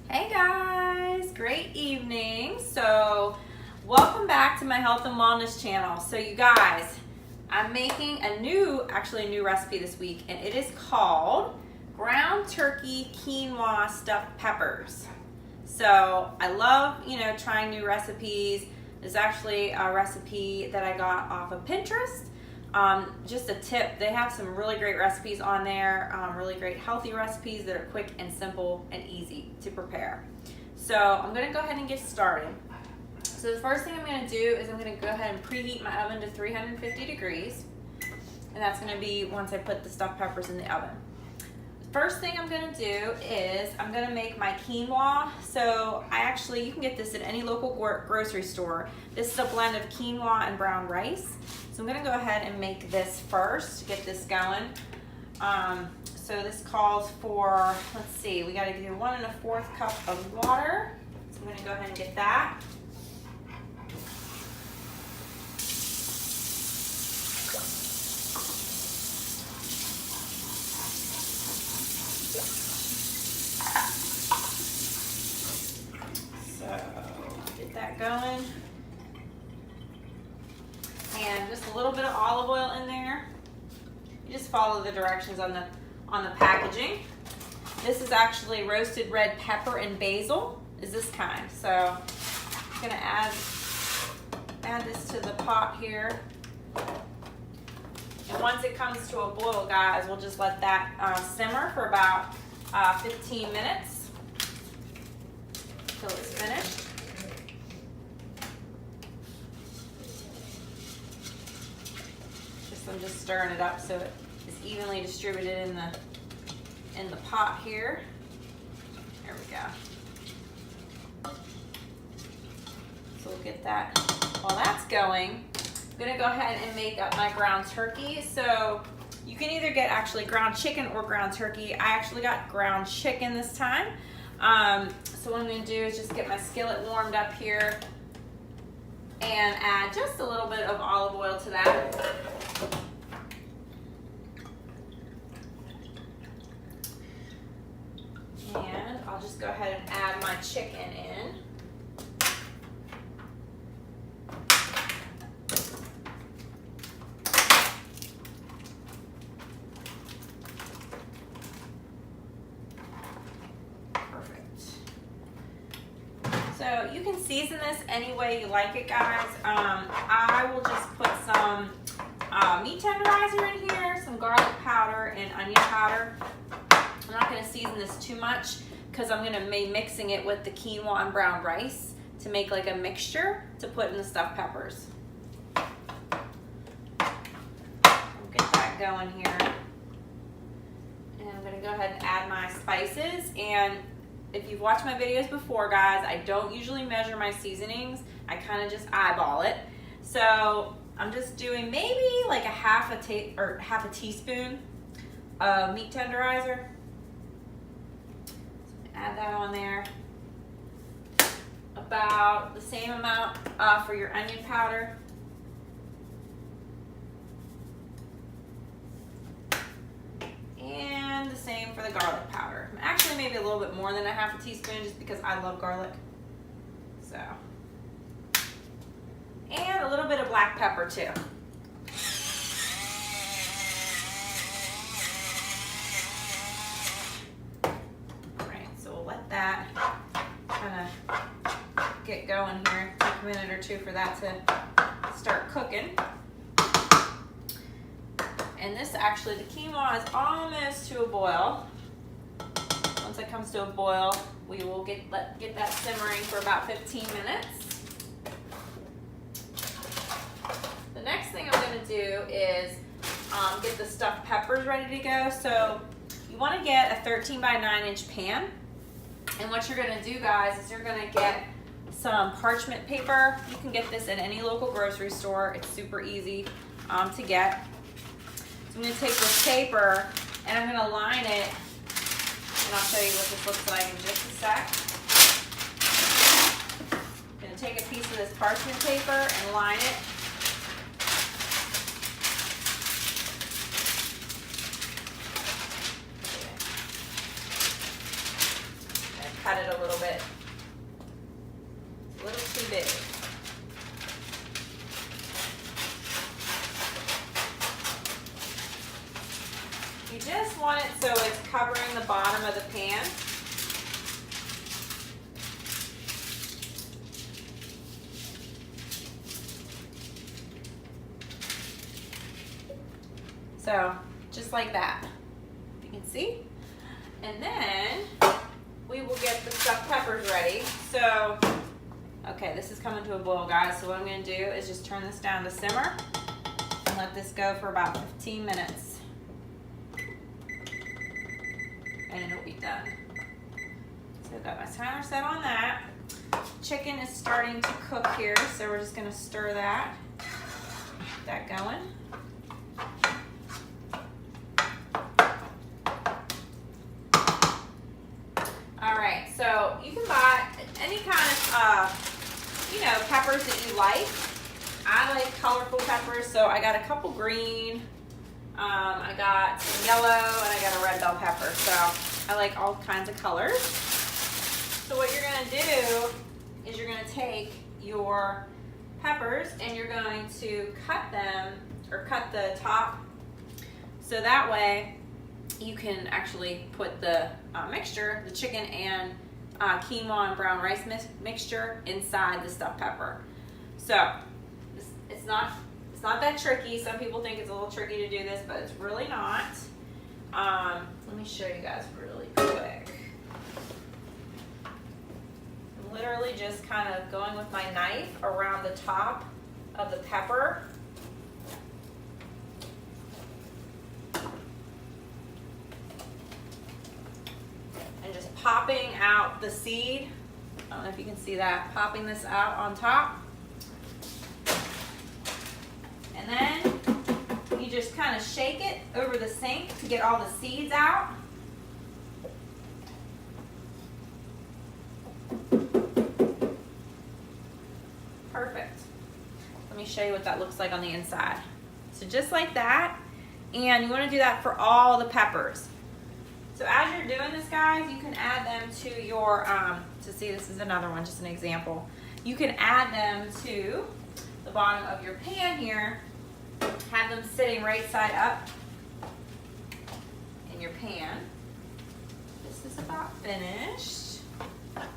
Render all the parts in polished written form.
Hey guys, great evening. So welcome back to my health and wellness channel. So you guys, I'm making a new recipe this week, and it is called ground turkey quinoa stuffed peppers. So I love, trying new recipes. There's actually a recipe that I got off of Pinterest. Just a tip, they have some really great recipes on there, really great healthy recipes that are quick and simple and easy to prepare. So I'm going to go ahead and get started. So the first thing I'm going to do is I'm going to go ahead and preheat my oven to 350 degrees. And that's going to be once I put the stuffed peppers in the oven. First thing I'm going to do is I'm going to make my quinoa. So you can get this at any local grocery store. This is a blend of quinoa and brown rice. So I'm going to go ahead and make this first to get this going. So this calls for, let's see, we got to do 1 1/4 cup of water. So I'm going to go ahead and get that. That going, and just a little bit of olive oil in there. You just follow the directions on the packaging. This is actually roasted red pepper and basil, is this kind. So I'm gonna add this to the pot here, and once it comes to a boil, guys, we'll just let that simmer for about 15 minutes until it's finished. I'm just stirring it up so it is evenly distributed in the pot here. There we go. So we'll get that. While that's going, I'm gonna go ahead and make up my ground turkey. So you can either get actually ground chicken or ground turkey. I actually got ground chicken this time. So what I'm gonna do is just get my skillet warmed up here and add just a little bit of olive oil to that. And I'll just go ahead and add my chicken in. Perfect. So you can season this any way you like it, guys. I will just put some meat tenderizer in here, some garlic powder and onion powder. I'm not going to season this too much because I'm going to be mixing it with the quinoa and brown rice to make like a mixture to put in the stuffed peppers. We'll get that going here. And I'm going to go ahead and add my spices. And if you've watched my videos before, guys, I don't usually measure my seasonings. I kind of just eyeball it. So I'm just doing maybe like a half a teaspoon of meat tenderizer. Add that on there. About the same amount for your onion powder. And the same for the garlic powder. Actually, maybe a little bit more than a half a teaspoon just because I love garlic. So. And a little bit of black pepper too. That kind of get going here. Take a minute or two for that to start cooking. And this actually, the quinoa is almost to a boil. Once it comes to a boil, we will get that simmering for about 15 minutes. The next thing I'm going to do is get the stuffed peppers ready to go. So you want to get a 13 by 9 inch pan. And what you're going to do, guys, is you're going to get some parchment paper. You can get this at any local grocery store. It's super easy to get. So I'm going to take this paper and I'm going to line it, and I'll show you what this looks like in just a sec. I'm going to take a piece of this parchment paper and line it. Cut it it a little bit. It's a little too big. You just want it so it's covering the bottom of the pan. So, just like that, you can see. And then we will get the stuffed peppers ready. So, okay, this is coming to a boil, guys. So what I'm gonna do is just turn this down to simmer and let this go for about 15 minutes. And it'll be done. So I've got my timer set on that. Chicken is starting to cook here, so we're just gonna stir that. Get that going. Alright, so you can buy any kind of, you know, peppers that you like. I like colorful peppers, so I got a couple green, I got some yellow, and I got a red bell pepper. So I like all kinds of colors. So what you're going to do is you're going to take your peppers and you're going to cut them, or cut the top, so that way you can actually put the mixture, the chicken and quinoa and brown rice mixture inside the stuffed pepper. So it's not that tricky. Some people think it's a little tricky to do this, but it's really not. Let me show you guys really quick. I'm literally just kind of going with my knife around the top of the pepper. And just popping out the seed. I don't know if you can see that. Popping this out on top. And then you just kind of shake it over the sink to get all the seeds out. Perfect. Let me show you what that looks like on the inside. So just like that. And you want to do that for all the peppers. So as you're doing this, guys, you can add them to your, to see, this is another one, just an example. You can add them to the bottom of your pan here. Have them sitting right side up in your pan. This is about finished. I'm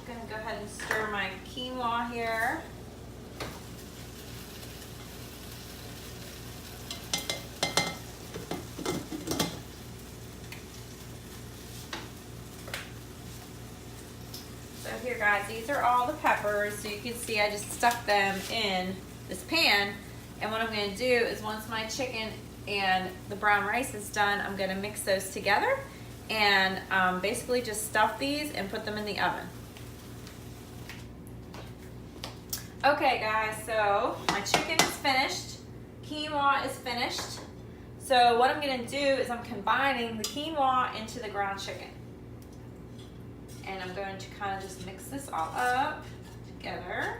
gonna go ahead and stir my quinoa here. Here, guys, these are all the peppers. So you can see I just stuck them in this pan. And what I'm going to do is once my chicken and the brown rice is done, I'm going to mix those together and basically just stuff these and put them in the oven. Okay, guys, so my chicken is finished. Quinoa is finished. So what I'm going to do is I'm combining the quinoa into the ground chicken. And I'm going to kind of just mix this all up together.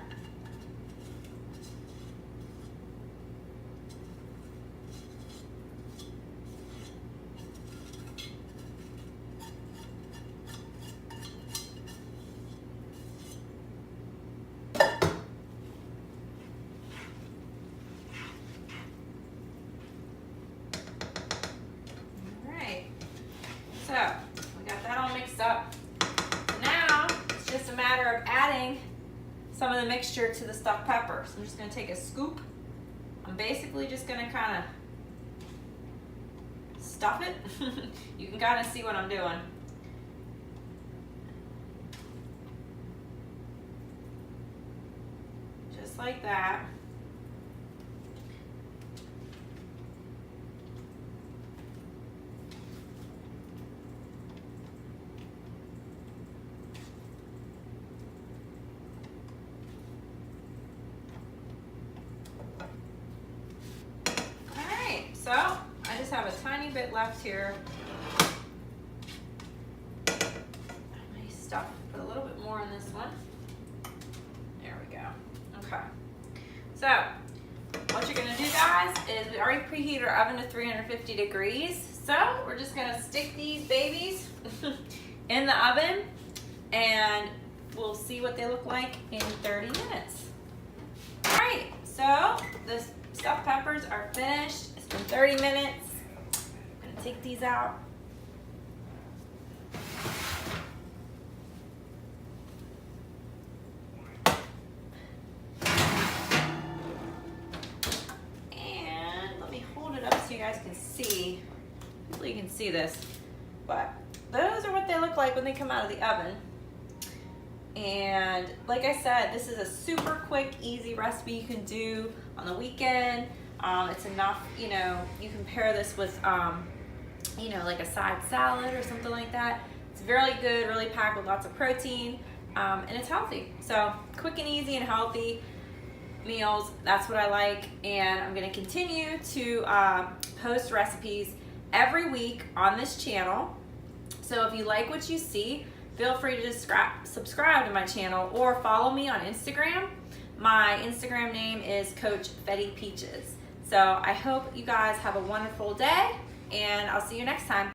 All right, so we got that all mixed up. Just a matter of adding some of the mixture to the stuffed peppers. I'm just going to take a scoop. I'm basically just going to kind of stuff it. You can kind of see what I'm doing. Just like that. So I just have a tiny bit left here. I may stuff, put a little bit more in this one. There we go. Okay. So what you're gonna guys, is we already preheated our oven to 350 degrees. So we're just gonna stick these babies in the oven and we'll see what they look like in 30 minutes. All right, so the stuffed peppers are finished. It's been 30 minutes. I'm gonna take these out. And let me hold it up so you guys can see. Hopefully you can see this, but those are what they look like when they come out of the oven. And like I said, this is a super quick, easy recipe you can do on the weekend. It's enough, you know, you can pair this with, you know, like a side salad or something like that. It's really good, really packed with lots of protein, and it's healthy. So quick and easy and healthy meals, that's what I like. And I'm gonna continue to post recipes every week on this channel. So if you like what you see, feel free to subscribe to my channel or follow me on Instagram. My Instagram name is Coach Betty Peaches. So I hope you guys have a wonderful day, and I'll see you next time.